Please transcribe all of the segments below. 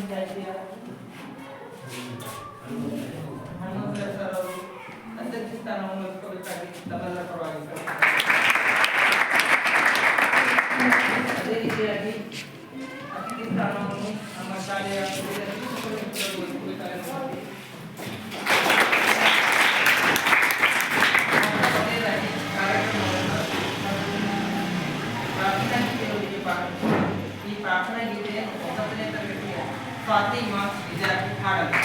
ಪಂಚಾಯಿತಿಯ ಹನುಮಂತ ಸರ್ ಅವರು ಅಧ್ಯಕ್ಷ ಸ್ಥಾನವನ್ನು ವಹಿಸಬೇಕಾಗಿ ತಮ್ಮೆಲ್ಲರ ಪರವಾಗಿ ಅದೇ ರೀತಿಯಾಗಿ ಅತಿಥಿ ಸ್ಥಾನವನ್ನು ನಮ್ಮ ಶಾಲೆಯ ಈ ಪ್ರಾರ್ಥನಾ ಗೀತೆಯ 9ನೇ ತರಗತಿಯ ಫಾತಿಮಾ ವಿದ್ಯಾರ್ಥಿ ಹಾಡಲು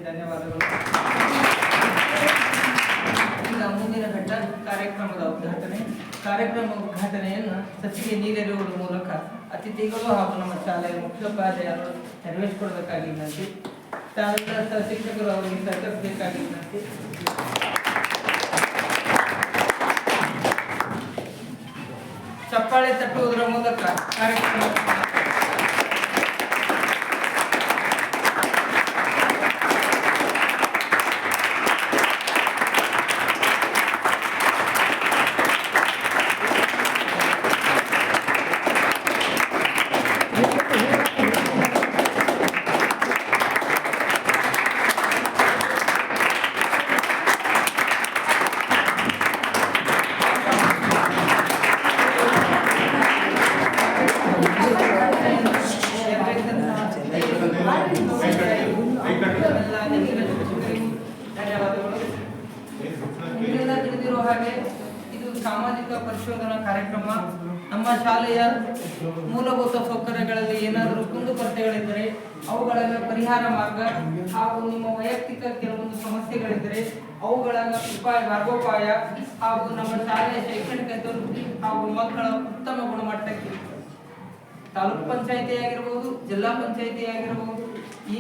ಧನ್ಯವಾದಗಳು. ಈಗ ಮುಂದಿನ ಘಟ್ಟ ಕಾರ್ಯಕ್ರಮ ಉದ್ಘಾಟನೆಯನ್ನು ಸಚಿವೆ ನೀರೆರೆಯುವುದರ ಮೂಲಕ ಅತಿಥಿಗಳು ಹಾಗೂ ನಮ್ಮ ಶಾಲೆಯ ಮುಖ್ಯೋಪಾಧ್ಯಾಯರು ನೆರವೇರಿಸಿಕೊಡಬೇಕಾಗಿ ವಿನಂತಿ. ತಾವೆಲ್ಲ ಶಿಕ್ಷಕರು ಅವರಿಗೆ ಸಹಕರಿಸಬೇಕಾಗಿ ವಿನಂತಿ. ಚಪ್ಪಾಳೆ ತಟ್ಟುವುದರ ಮೂಲಕ ಕಾರ್ಯಕ್ರಮ ತಿಳಿದಿರುವ ಹಾಗೆ ಇದು ಸಾಮಾಜಿಕ ಪರಿಶೋಧನಾ ಕಾರ್ಯಕ್ರಮ. ನಮ್ಮ ಶಾಲೆಯ ಮೂಲಭೂತ ಸೌಕರ್ಯಗಳಲ್ಲಿ ಏನಾದರೂ ಕುಂದುಕೊರತೆಗಳಿದ್ದರೆ ಅವುಗಳ ಪರಿಹಾರ ಮಾರ್ಗ ಹಾಗೂ ನಿಮ್ಮ ವೈಯಕ್ತಿಕ ಕೆಲವೊಂದು ಸಮಸ್ಯೆಗಳಿದ್ದರೆ ಅವುಗಳ ಮಾರ್ಗೋಪಾಯ ಹಾಗೂ ನಮ್ಮ ಶಾಲೆಯ ಶೈಕ್ಷಣಿಕ ಅಭಿವೃದ್ಧಿ ಹಾಗೂ ಮಕ್ಕಳ ಉತ್ತಮ ಗುಣಮಟ್ಟಕ್ಕೆ ತಾಲೂಕು ಪಂಚಾಯಿತಿ ಆಗಿರಬಹುದು, ಜಿಲ್ಲಾ ಪಂಚಾಯಿತಿ ಆಗಿರಬಹುದು,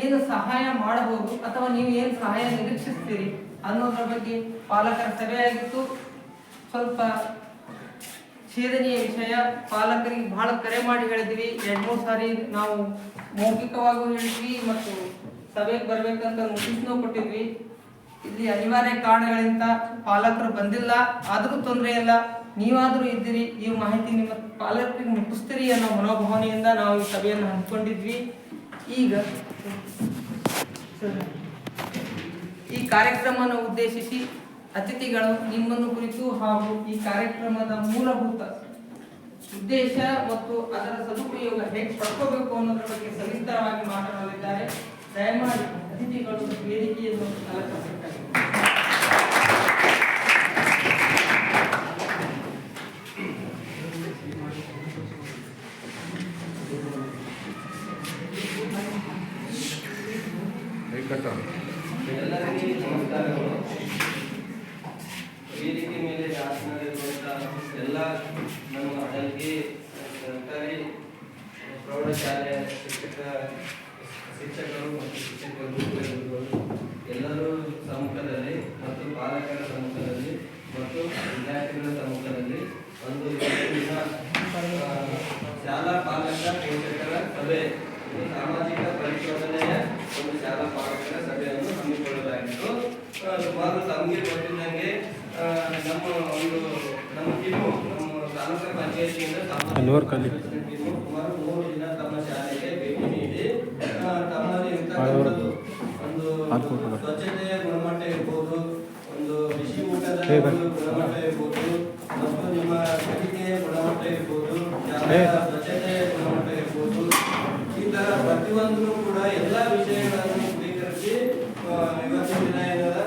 ಏನು ಸಹಾಯ ಮಾಡಬಹುದು ಅಥವಾ ನೀವು ಏನು ಸಹಾಯ ನಿರೀಕ್ಷಿಸ್ತೀರಿ ಅನ್ನೋದ್ರ ಬಗ್ಗೆ ಪಾಲಕರ ಸಭೆಯಾಗಿತ್ತು. ಸ್ವಲ್ಪ ಛೇದನೀಯ ವಿಷಯ, ಪಾಲಕರಿಗೆ ಬಹಳ ಕರೆ ಮಾಡಿ ಹೇಳಿದ್ವಿ. 2-3 ಸಾರಿ ನಾವು ಮೌಖಿಕವಾಗೂ ಹೇಳಿದ್ವಿ ಮತ್ತು ಸಭೆಗೆ ಬರ್ಬೇಕಂತ ನೋಟಿಸ್ನೂ ಕೊಟ್ಟಿದ್ವಿ. ಇಲ್ಲಿ ಅನಿವಾರ್ಯ ಕಾರಣಗಳಿಂದ ಪಾಲಕರು ಬಂದಿಲ್ಲ. ಆದರೂ ತೊಂದರೆ ಇಲ್ಲ, ನೀವಾದರೂ ಇದ್ದೀರಿ, ಈ ಮಾಹಿತಿ ನಿಮ್ಮ ಪಾಲಕರಿಗೆ ಮುಟ್ಟಿಸ್ತೀರಿ ಅನ್ನೋ ಮನೋಭಾವನೆಯಿಂದ ನಾವು ಈ ಸಭೆಯನ್ನು ಹಮ್ಮಿಕೊಂಡಿದ್ವಿ. ಈಗ ಈ ಕಾರ್ಯಕ್ರಮವನ್ನು ಉದ್ದೇಶಿಸಿ ಅತಿಥಿಗಳು ನಿಮ್ಮನ್ನು ಕುರಿತು ಹಾಗೂ ಈ ಕಾರ್ಯಕ್ರಮದ ಮೂಲಭೂತ ಉದ್ದೇಶ ಮತ್ತು ಅದರ ಸದುಪಯೋಗ ಹೇಗೆ ಪಡ್ಕೋಬೇಕು ಅನ್ನೋದ್ರ ಬಗ್ಗೆ ಸವಿಸ್ತರವಾಗಿ ಮಾತನಾಡಲಿದ್ದಾರೆ. ದಯಮಾಡಿ ಅತಿಥಿಗಳು ವೇದಿಕೆಯನ್ನು ಅಲಂಕರಿಸಬೇಕಾಗಿದೆ. ಎಲ್ಲರಿಗೂ ನಮಸ್ಕಾರಗಳು. ವೇದಿಕೆ ಮೇಲೆ ಆಸನದಲ್ಲಿರುವಂತಹ ಎಲ್ಲ ನಮ್ಮ ಹಳ್ಳಿ ಸರ್ಕಾರಿ ಪ್ರೌಢಶಾಲೆಯ ಶಿಕ್ಷಕರು ಮತ್ತು ಶಿಕ್ಷಕರು ಎಲ್ಲರೂ ಸಮ್ಮುಖದಲ್ಲಿ ಮತ್ತು ಪಾಲಕರ ಸಮ್ಮುಖದಲ್ಲಿ ಮತ್ತು ವಿದ್ಯಾರ್ಥಿಗಳ ಸಮ್ಮುಖದಲ್ಲಿ ಒಂದು ದಿನ ಶಾಲಾ ಪಾಲಕ ಪೋಷಕರ ಸಭೆ, ಸಾಮಾಜಿಕ ಪರಿಶೋಧನೆಯ ಒಂದು ಶಾಲಾ ಪಾಲಕರ ಸಭೆಯನ್ನು ಹಮ್ಮಿಕೊಳ್ಳಲಾಗಿತ್ತು. ಸುಮಾರು ತಮಗೆ ಗೊತ್ತಿದ್ದಂಗೆ ನಮ್ಮ ಟೀಮು ನಮ್ಮ ತಾಲೂಕು ಪಂಚಾಯತಿಯಿಂದ ಸುಮಾರು 3 ದಿನ ತಮ್ಮ ಶಾಲೆಗೆ ಭೇಟಿ ನೀಡಿ ತಮ್ಮಲ್ಲಿ ಇರ್ತಕ್ಕಂಥದ್ದು ಒಂದು ಸ್ವಚ್ಛತೆಯ ಗುಣಮಟ್ಟ ಇರ್ಬೋದು, ಒಂದು ಬಿಸಿ ಊಟದ ಗುಣಮಟ್ಟ ಇರ್ಬೋದು, ಮತ್ತು ನಿಮ್ಮ ಕಲಿಕೆಯ ಗುಣಮಟ್ಟ ಇರ್ಬೋದು, ಸ್ವಚ್ಛತೆಯ ಗುಣಮಟ್ಟ ಇರ್ಬೋದು, ಈ ತರ ಪ್ರತಿಯೊಂದನ್ನು ಕೂಡ ಎಲ್ಲ ವಿಷಯಗಳನ್ನು ಸ್ವೀಕರಿಸಿ ಇವತ್ತಿನ ದಿನ ಏನದ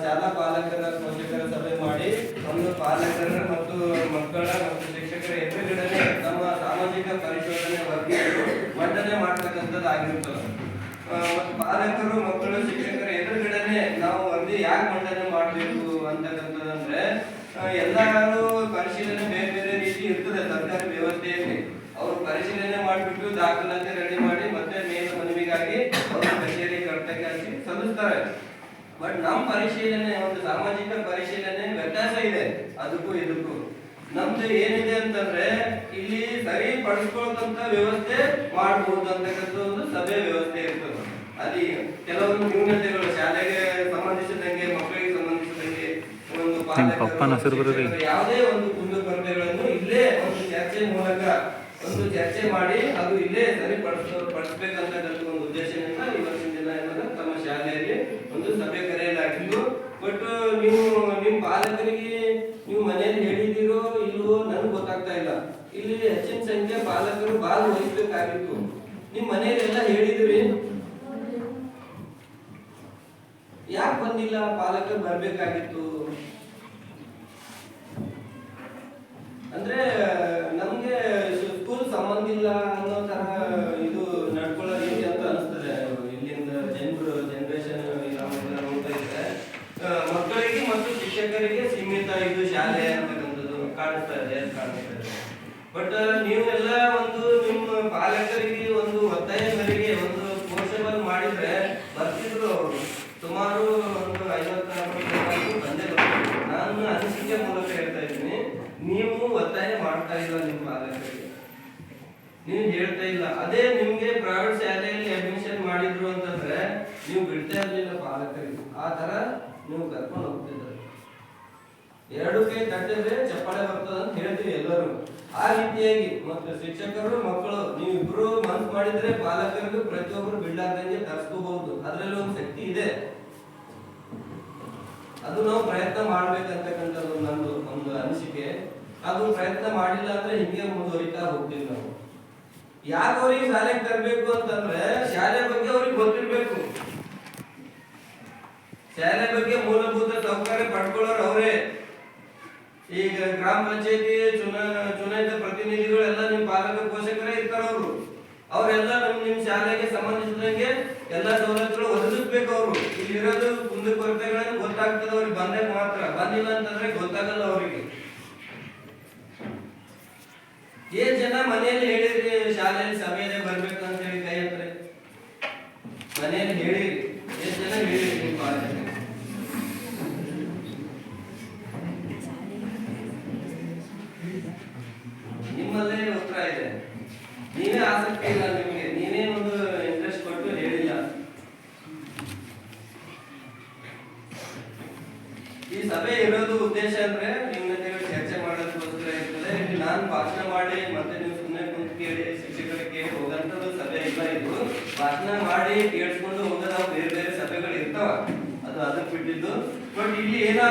ಶಾಲಾ ಪಾಲಕರ ಪೋಷಕರ ಸಭೆ ಮಾಡಿ ಒಂದು ಪಾಲಕರ ಮತ್ತು ಮಕ್ಕಳ ಮತ್ತು ಶಿಕ್ಷಕರ ಎದುರುಗಡೆ ನಮ್ಮ ಸಾಮಾಜಿಕ ಪರಿಶೋಧನೆ ವರದಿಯನ್ನು ಮಂಡನೆ ಮಾಡ್ತಕ್ಕಂಥದ್ದಾಗಿರುತ್ತದೆ. ಮತ್ತು ಪಾಲಕರು ಮಕ್ಕಳು ಶಿಕ್ಷಕರ ಎದುರುಗಡೆ ನಾವು ವರದಿ ಯಾಕೆ ಮಂಡನೆ ಮಾಡಬೇಕು ಅಂತಕ್ಕಂಥದ್ದಂದ್ರೆ, ಎಲ್ಲರೂ ಪರಿಶೀಲನೆ ಬೇರೆ ಬೇರೆ ರೀತಿ ಇರ್ತದೆ ಸರ್ಕಾರಿ ವ್ಯವಸ್ಥೆಯಲ್ಲಿ. ಅವರು ಪರಿಶೀಲನೆ ಮಾಡಿಬಿಟ್ಟು ದಾಖಲಾತಿ ರೆಡಿ ಮಾಡಿ ಮತ್ತೆ ಮೇಲ್ ಮನವಿಗಾಗಿ ಅವರು ಕಚೇರಿ ಕರ್ತವ್ಯ ಸಲ್ಲಿಸ್ತಾರೆ. ಬಟ್ ನಮ್ಮ ಪರಿಶೀಲನೆ, ಒಂದು ಸಾಮಾಜಿಕ ಪರಿಶೀಲನೆ ವ್ಯತ್ಯಾಸ ಇದೆ ಅದಕ್ಕೂ ಇದಕ್ಕೂ. ನಮ್ದು ಏನಿದೆ ಅಂತಂದ್ರೆ, ಇಲ್ಲಿ ಸರಿ ಪಡಿಸ್ಕೊಳ್ತಂತ ವ್ಯವಸ್ಥೆ ಮಾಡಬಹುದು ಅಂತಕ್ಕಂಥ ಒಂದು ಸಭೆ ವ್ಯವಸ್ಥೆ ಇರ್ತದೆ. ಅಲ್ಲಿ ಕೆಲವೊಂದು ನ್ಯೂನತೆಗಳು ಶಾಲೆಗೆ ಸಂಬಂಧಿಸಿದಂಗೆ, ಮಕ್ಕಳಿಗೆ ಸಂಬಂಧಿಸಿದಂಗೆ, ಒಂದು ಯಾವುದೇ ಒಂದು ಕುಂದುಕೊರತೆಗಳನ್ನು ಇಲ್ಲೇ ಒಂದು ಚರ್ಚೆ ಮೂಲಕ ಒಂದು ಚರ್ಚೆ ಮಾಡಿ ಅದು ಇಲ್ಲೇ ಸರಿಪಡಿಸ್ಬೇಕಂತಕ್ಕಂಥ ಒಂದು ಉದ್ದೇಶದಿಂದ ಇವತ್ತಿನ ದಿನ ಏನಂದ್ರೆ ತಮ್ಮ ಶಾಲೆಯಲ್ಲಿ ಒಂದು ಸಭೆ ಕರೆಯಲಾಗಿತ್ತು. ಬಟ್ ನೀವು ನಿಮ್ಮ ಪಾಲಕರಿಗೆ ನೀವು ಮನೆಯಲ್ಲಿ ಹೇಳಿದಿರೋ ಇಲ್ವೋ ನನಗೆ ಗೊತ್ತಾಗ್ತಾ ಇಲ್ಲ. ಇಲ್ಲಿ ಹೆಚ್ಚಿನ ಸಂಖ್ಯೆ ಪಾಲಕರು ಭಾಗವಹಿಸಬೇಕಾಗಿತ್ತು. ನಿಮ್ ಮನೆಯಲ್ಲಿ ಎಲ್ಲ ಹೇಳಿದ್ರಿ, ಯಾಕೆ ಬಂದಿಲ್ಲ? ಪಾಲಕರು ಬರ್ಬೇಕಾಗಿತ್ತು. ಅಂದ್ರೆ ನಮ್ಗೆ ಸ್ಕೂಲ್ ಸಂಬಂಧ ಇಲ್ಲ ಅನ್ನೋ ತರ ಇದು ನಡ್ಕೊಳ್ಳೋ ರೀತಿ ಅಂತ ಅನಿಸ್ತದೆ. ಇಲ್ಲಿಂದ ಜನರೇಷನ್ ನೋಡ್ತಾ ಇದ್ರೆ ಮಕ್ಕಳಿಗೆ ಮತ್ತು ಶಿಕ್ಷಕರಿಗೆ ಸೀಮಿತ ಇದು ಶಾಲೆ ಅಂತಕ್ಕಂಥದ್ದು ಕಾಣಿಸ್ತಾ ಇದೆ. ಬಟ್ ನೀವೆಲ್ಲ ಒಂದು ನಿಮ್ಮ ಪಾಲಕರಿಗೆ ಒಂದು ಒತ್ತಾಯ ಮೇರೆಗೆ ಒಂದು ಫೋರ್ಸಬಲ್ ಮಾಡಿದ್ರೆ ಬರ್ತಿದ್ರು ಅವರು. ಸುಮಾರು ಒಂದು 50-60 ಬಂದೇ ಬರ್ತಿದ್ರು. ನಾನು ಅನಿಸಿಕೆ ಮೂಲಕ ಹೇಳ್ತಾ ಇದ್ದೀನಿ, ನೀವು ಒತ್ತಾಯ ಮಾಡ್ತಾ ಇಲ್ಲ ನಿಮ್ಮ ಪಾಲಕರಿಗೆ, ನೀವು ಹೇಳ್ತಾ ಇಲ್ಲ. ಅದೇ ನಿಮ್ಗೆ ಪ್ರೈವೇಟ್ ಶಾಲೆಯಲ್ಲಿ ಅಡ್ಮಿಷನ್ ಮಾಡಿದ್ರು ಅಂತಂದ್ರೆ ನೀವು ಬಿಡ್ತಾ ಇರ್ಲಿಲ್ಲ ಪಾಲಕರಿಗೆ. ಆ ತರ ನೀವು ಕರ್ಕೊಂಡು ಹೋಗ್ತಿದ್ದಾರೆ. 2 ಕೈ ತಟ್ಟಿದ್ರೆ ಚಪ್ಪಾಳೆ ಬರ್ತದ ಅಂತ ಹೇಳ್ತೀವಿ ಎಲ್ಲರೂ. ಆ ರೀತಿಯಾಗಿ ಮತ್ತು ಶಿಕ್ಷಕರು ಮಕ್ಕಳು ನೀವು ಇಬ್ರು ಮನ್ಸು ಮಾಡಿದ್ರೆ ಪಾಲಕರಿಗೂ ಪ್ರತಿಯೊಬ್ಬರು ಬಿಡ್ಲಾರ್ದಂಗೆ ತರಿಸ್ಕೋಬಹುದು. ಅದ್ರಲ್ಲಿ ಒಂದು ಶಕ್ತಿ ಇದೆ. ಅದು ನಾವು ಪ್ರಯತ್ನ ಮಾಡ್ಬೇಕಂತಕ್ಕಂಥದ್ದು ನಂದು ಒಂದು ಅನಿಸಿಕೆ. ಅದು ಪ್ರಯತ್ನ ಮಾಡಿಲ್ಲ ಅಂದ್ರೆ ಹಿಂಗೆ ಮುಂದುವರಿತಾ ಹೋಗ್ತೀವಿ ನಾವು. ಯಾಕೆ ಅವ್ರಿಗೆ ಶಾಲೆಗೆ ತರಬೇಕು ಅಂತಂದ್ರೆ ಶಾಲೆ ಬಗ್ಗೆ ಅವ್ರಿಗೆ ಗೊತ್ತಿರ್ಬೇಕು. ಶಾಲೆ ಬಗ್ಗೆ ಮೂಲಭೂತ ಸೌಕರ್ಯ ಪಡ್ಕೊಳ್ಳೋರು ಅವರೇ. ಈಗ ಗ್ರಾಮ ಪಂಚಾಯತಿ ಚುನಾಯಿತ ಪ್ರತಿನಿಧಿಗಳೆಲ್ಲ ನಿಮ್ ಪಾಲಕ ಪೋಷಕರೇ ಇರ್ತಾರ. ಅವರೆಲ್ಲ ನಿಮ್ ಶಾಲೆಗೆ ಸಂಬಂಧಿಸಿದಂಗೆ ಎಲ್ಲಾ ಸವಲತ್ತುಗಳು ಒದಗಿಸ್ಬೇಕು. ಅವರು ಇಲ್ಲಿರೋದು ಕುಂದು ಕೊರತೆಗಳನ್ನು ಗೊತ್ತಾಗ್ತದೆ ಅವ್ರಿಗೆ ಬಂದಾಗ ಮಾತ್ರ. ಬಂದಿಲ್ಲ ಅಂತಂದ್ರೆ ಗೊತ್ತಾಗಲ್ಲ ಅವರಿಗೆ. ಏನ್ ಜನ ಮನೆಯಲ್ಲಿ ಹೇಳಿದ್ರಿ ಶಾಲೆಯಲ್ಲಿ ಸಭೆಯಲ್ಲಿ ಬರ್ಬೇಕು ಅಂತ ಹೇಳಿ ಕೈ ಹತ್ರ ಮನೆಯಲ್ಲಿ ಹೇಳಿರಿ? ಎಷ್ಟು ಜನ ಹೇಳಿರಿ ನಿಮ್ಮ ಪಾಲಕರಿಗೆ? ನಿಮ್ಮಲ್ಲೇ ಉತ್ತರ ಇದೆ. ನೀವೇ ಆಸಕ್ತಿ ಇಲ್ಲ ನಿಮ್ಗೆ, ನೀವೇ ಒಂದು ಇಂಟ್ರೆಸ್ಟ್ ಕೊಟ್ಟು ಹೇಳಿಲ್ಲ. ಈ ಸಭೆ ಇರೋದು ಉದ್ದೇಶ ಅಂದ್ರೆ ನಿಮ್ಮ ಚರ್ಚೆ ಮಾಡೋದಕ್ಕೋಸ್ಕರ ಇರ್ತದೆ. ನಾನು ಭಾಷಣ ಮಾಡಿ ಮತ್ತೆ ನೀವು ಸುಮ್ಮನೆ ಕುಂತು ಕೇಳಿ ಶಿಕ್ಷಕರಿಗೆ ಕೇಳಿ ಹೋಗಂತದ್ದು ಸಭೆ ಇಲ್ಲ. ಇದು ಭಾಷಣ ಮಾಡಿ ಕೇಳಿಸ್ಕೊಂಡು ಹೋಗೋದು ಬೇರೆ ಬೇರೆ ಸಭೆಗಳು ಇರ್ತಾವ, ಅದು ಅದಕ್ಕೆ ಬಿಟ್ಟಿದ್ದು. ಬಟ್ ಇಲ್ಲಿ ಏನಾದ್ರು